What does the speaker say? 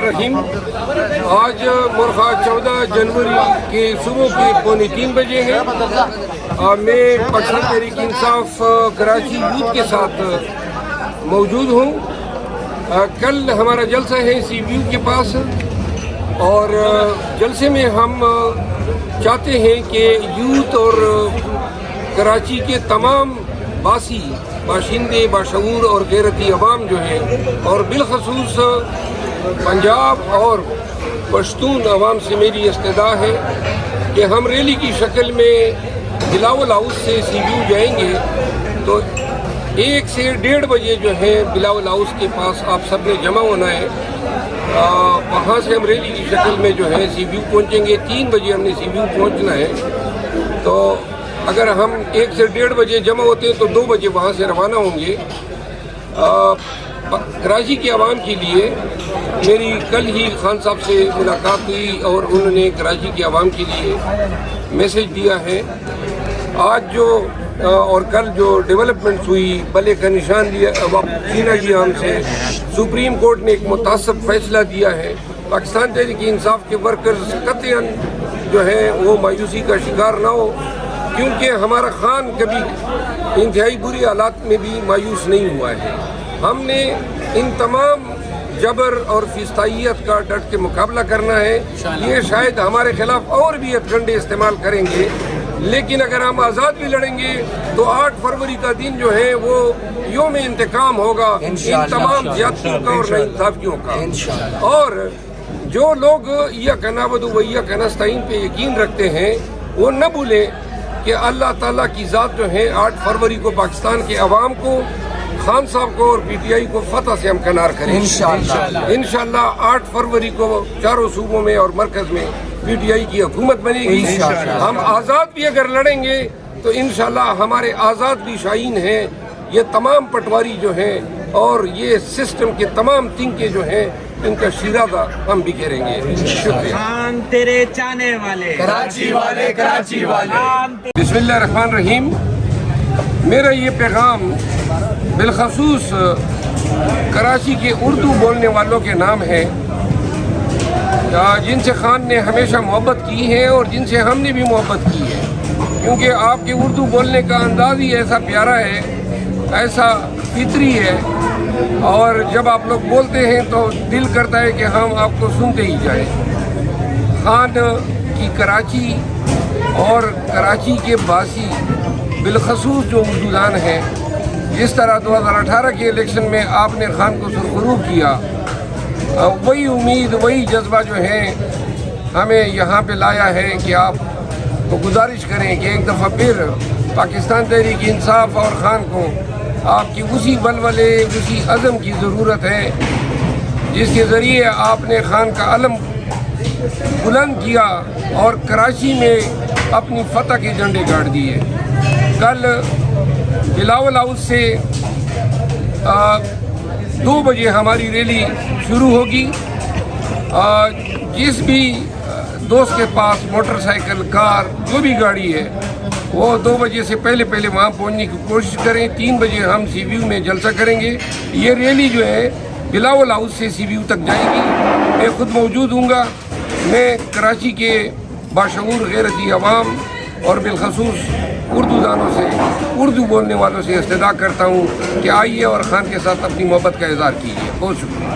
बिस्मिल्लाहिर्रहमानिर्रहीम। आज मुर्खा 14 जनवरी के सुबह के 2:45 बजे हैं। मैं पाकिस्तान तहरीक इंसाफ कराची यूथ के साथ मौजूद हूँ। कल हमारा जलसा है CBU के पास और जलसे में हम चाहते हैं कि यूथ और कराची के तमाम बासी बाशिंदे बाशऊर और गैरती अवाम जो हैं और बिलखसूस पंजाब और पश्तून अवाम से मेरी इस्तदा है कि हम रैली की शक्ल में बिलावल हाउस से CBU जाएंगे। तो 1 से 1:30 बजे जो है बिलावल हाउस के पास आप सब ने जमा होना है। वहाँ से हम रैली की शक्ल में जो है CBU पहुँचेंगे। 3 बजे हमने CBU पहुँचना है। तो अगर हम 1 से 1:30 बजे जमा होते हैं तो 2 बजे वहाँ से रवाना होंगे। कराची के अवाम के लिए मेरी कल ही खान साहब से मुलाकात हुई और उन्होंने कराची के अवाम के लिए मैसेज दिया है। आज जो और कल जो डेवलपमेंट्स हुई, बले का निशान छीना गया हमसे। सुप्रीम कोर्ट ने एक मुतासिब फैसला दिया है। पाकिस्तान तहरीक इंसाफ के वर्कर्स कतई जो है वो मायूसी का शिकार ना हो, क्योंकि हमारा खान कभी इंतहाई बुरी हालात में भी मायूस नहीं हुआ है। हमने इन तमाम जबर और फिस्तायत का डट के मुकाबला करना है। ये शायद हमारे खिलाफ और भी हथकंडे इस्तेमाल करेंगे, लेकिन अगर हम आज़ाद भी लड़ेंगे तो 8 फरवरी का दिन जो है वो योम इंतकाम होगा इन तमाम ज्यादतियों का और नाइंसाफियों का। और जो लोग या कनाबदु वैया कनस्ताइन पे यकीन रखते हैं वो न भूलें कि अल्लाह ताला की ज़ात जो है 8 फरवरी को पाकिस्तान के अवाम को, खान साहब को और PTI को फतह से हम किनार करेंगे इंशाअल्लाह। 8 फरवरी को चारों सूबों में और मरकज में PTI की हुकूमत बनेगी। हम आज़ाद भी अगर लड़ेंगे तो इंशाअल्लाह हमारे आज़ाद भी शाहीन हैं। ये तमाम पटवारी जो हैं और ये सिस्टम के तमाम तिनके जो हैं इनका शिरादा हम भी करेंगे। शुक्रिया। तेरे चाहने वाले कराची वाले बिस्मिल्लाहिर्रहमानिर्रहीम। मेरा ये पैगाम बिलखसूस कराची के उर्दू बोलने वालों के नाम है, जिनसे खान ने हमेशा मोहब्बत की है और जिनसे हमने भी मोहब्बत की है, क्योंकि आपके उर्दू बोलने का अंदाज़ ही ऐसा प्यारा है, ऐसा फितरी है और जब आप लोग बोलते हैं तो दिल करता है कि हम आपको सुनते ही जाएं। खान की कराची और कराची के बासी बिलखसूस जो उर्दूदान हैं, जिस तरह 2018 के इलेक्शन में आपने खान को सुरखरू किया, वही उम्मीद वही जज्बा जो है हमें यहाँ पे लाया है कि आप को गुजारिश करें कि एक दफ़ा फिर पाकिस्तान तहरीक इंसाफ और खान को आपकी उसी बलवले उसी अज़म की ज़रूरत है जिसके ज़रिए आपने खान का अलम बुलंद किया और कराची में अपनी फतह के झंडे गाड़ दिए। कल बिलावल हाउस से 2 बजे हमारी रैली शुरू होगी। जिस भी दोस्त के पास मोटरसाइकिल, कार, जो भी गाड़ी है वो 2 बजे से पहले वहाँ पहुँचने की कोशिश करें। 3 बजे हम CBU में जलसा करेंगे। ये रैली जो है बिलावल हाउस से CBU तक जाएगी। मैं खुद मौजूद हूँगा। मैं कराची के बाशऊर गैरती अवाम और बिलखसूस उर्दू दानों से, उर्दू बोलने वालों से इस्तदा करता हूँ कि आइए और खान के साथ अपनी मोहब्बत का इज़हार कीजिए। बहुत शुक्रिया।